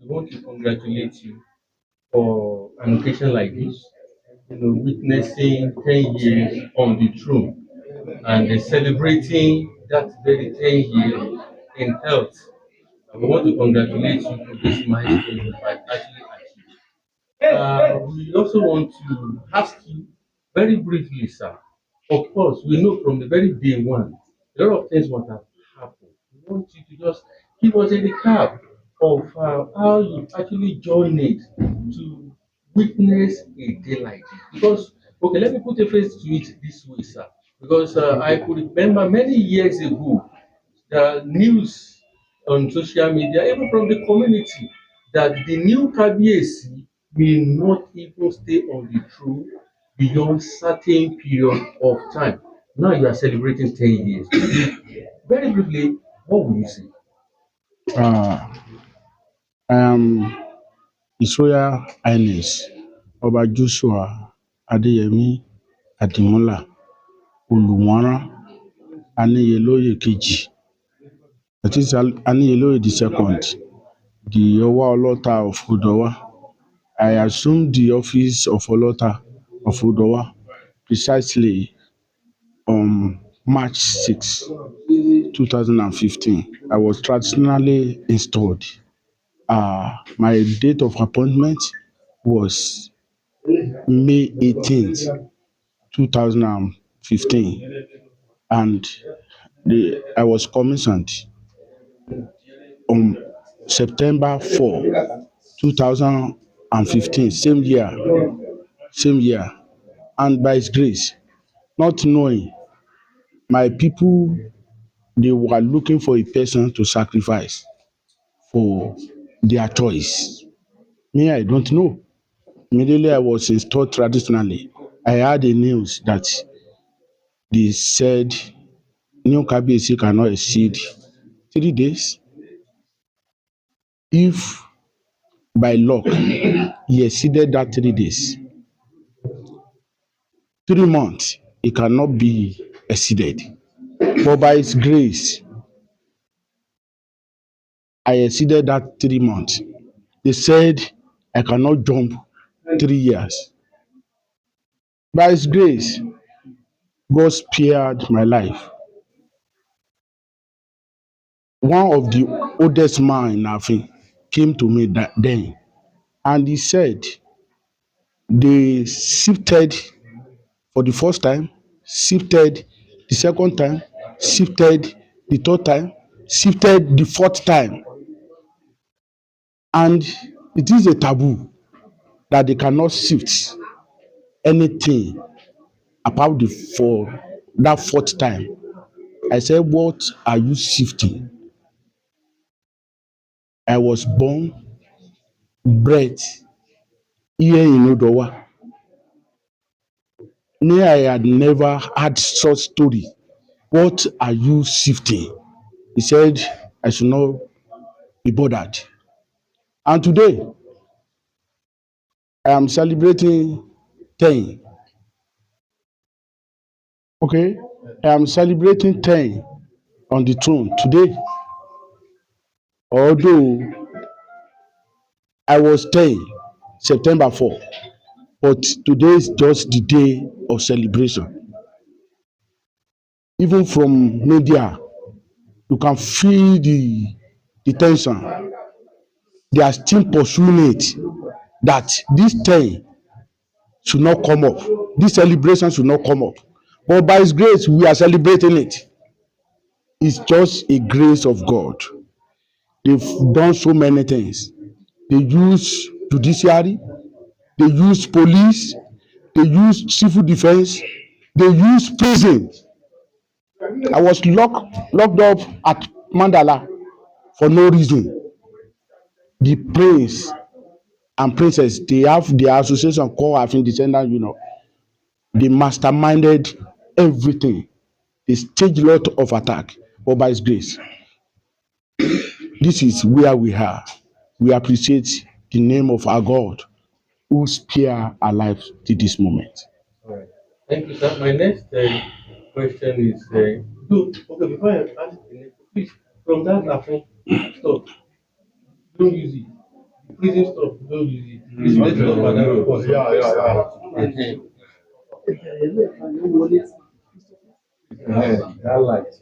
want to congratulate you for an occasion like this. Witnessing 10 years on the throne and celebrating that very 10 years in health. We want to congratulate you for this milestone you have actually achieved. We also want to ask you very briefly, sir. Of course, we know from the very day one, a lot of things must have happened. We want you to just give us a recap of how you actually joined it to witness a day like this. Because, okay, let me put a face to it this way, sir. Because I could remember many years ago, the news on social media, even from the community, that the new Kabiyesi will not even stay on the throne beyond certain period of time. Now you are celebrating 10 years. Very briefly, what will you say? Uh, I am His Royal Highness Ọba Joshua Adeyemi Adimola Olùwọ́nrán Aníyelóyè kejì, that is Aníyelóyè the second, the Ọwá Olota of Odowa. I assumed the office of Olota of Odowa precisely on March 6, 2015. I was traditionally installed. My date of appointment was May 18th, 2015, and I was commissioned on September 4, 2015, same year, and by His grace, not knowing, my people, they were looking for a person to sacrifice for their choice. Me, I don't know. Immediately I was installed traditionally, I heard the news that they said new Kabiyesi cannot exceed 3 days. If by luck he exceeded that 3 days, 3 months, it cannot be exceeded. But by His grace, I exceeded that 3 months. They said I cannot jump 3 years. By His grace, God spared my life. One of the oldest man in Afin came to me then, and he said they shifted for the first time, shifted the second time, shifted the third time, shifted the fourth time, and it is a taboo that they cannot shift anything about the for that fourth time. I said, what are you shifting? I was born, bred here in Odowa. Me, I had never had such story. What are you shifting? He said, I should not be bothered. And today, I am celebrating 10. Okay? I am celebrating 10 on the throne today. Although I was 10 September 4, but today is just the day of celebration. Even from media, you can feel the tension. They are still pursuing it, that this 10 should not come up. This celebration should not come up. But by His grace, we are celebrating it. It's just a grace of God. They've done so many things. They use judiciary, they use police, they use civil defense, they use prison. I was locked up at Mandala for no reason. The prince and princess, they have their association called Afin Descendant Union. They masterminded everything. They staged a lot of attack, but by His grace, this is where we are. We appreciate the name of our God who spare our lives to this moment. All right. Thank you, sir. My next question is okay, before I ask the next, please, from that, stop. Don't use it. prison stuff, we don't use it. It's related to another person. Ehen. That light.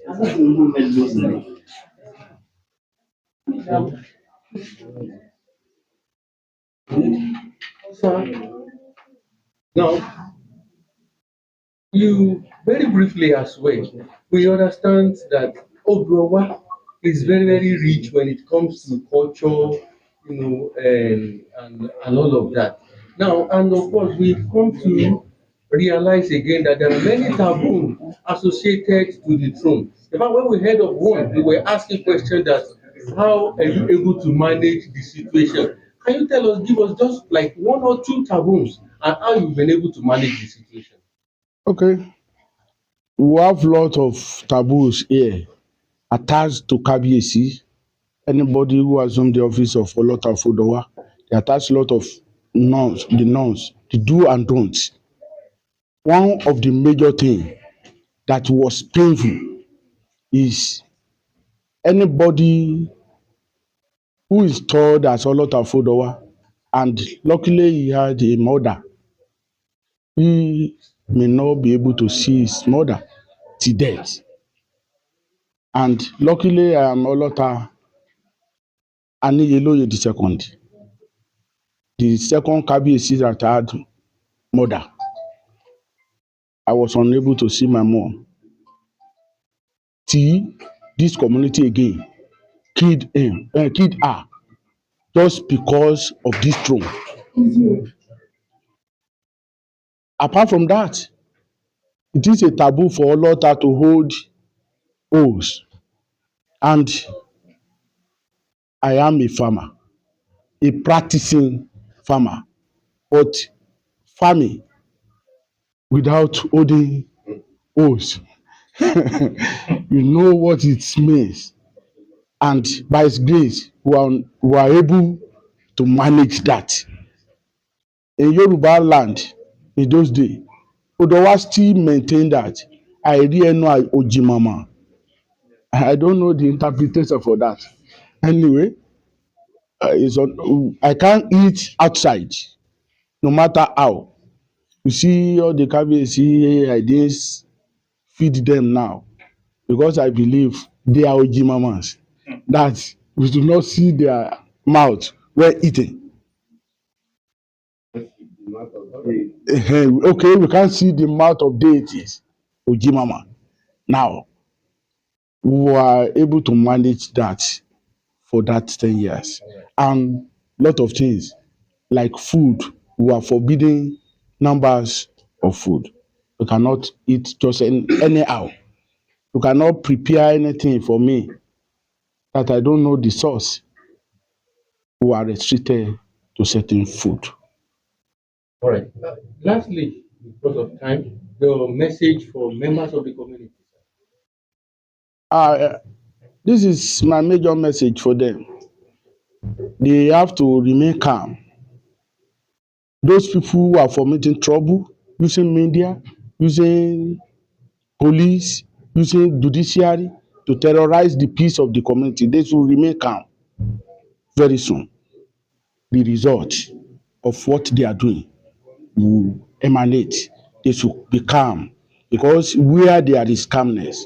Sir, now you very briefly as well, we understand that Ogrowa is very, very rich when it comes to culture, and all of that. Now, and of course, we've come to realize again that there are many taboos associated to the throne. In fact, when we heard of one, we were asking questions that how are you able to manage the situation? Can you tell us, give us just like one or two taboos and how you've been able to manage the situation? Okay, we have lot of taboos here attached to Kabiyesi. Anybody who assume the office of Olota Fodowa, they attach lot of norms, the do and don'ts. One of the major thing that was painful is anybody who is told as Olota Fodowa, and luckily he had a mother, he may not be able to see his mother till death. And luckily I am Olota Aniyeloye the second Kabiyesi that had mother. I was unable to see my mom till this community again killed her just because of this throne. Apart from that, it is a taboo for Olota to hold oaths. And I am a farmer, a practicing farmer, but farming without holding oaths, you know what it means. And by His grace, we are able to manage that. In Yoruba land, in those days, Odowa still maintain that àìrí ẹnu òjìmọ̀mọ̀. I don't know the interpretation for that. Anyway, I can't eat outside no matter how. You see all the Kabiyesi, I didn't feed them now because I believe they are ojimamans, that we do not see their mouth when eating. Okay, we can't see the mouth of deities, ojimama. Now, we were able to manage that for that 10 years. And lot of things like food, we are forbidding numbers of food. You cannot eat just anyhow. You cannot prepare anything for me that I don't know the source. We are restricted to certain food. All right. Lastly, because of time, your message for members of the community. Uh, this is my major message for them. They have to remain calm. Those people who are fomenting trouble, using media, using police, using judiciary to terrorize the peace of the community, they should remain calm. Very soon, the result of what they are doing will emanate. They should be calm because where there is calmness,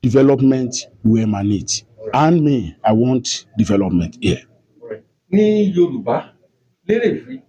development will emanate. And me, I want development here. All right. Ní Yorùbá, lérèfé,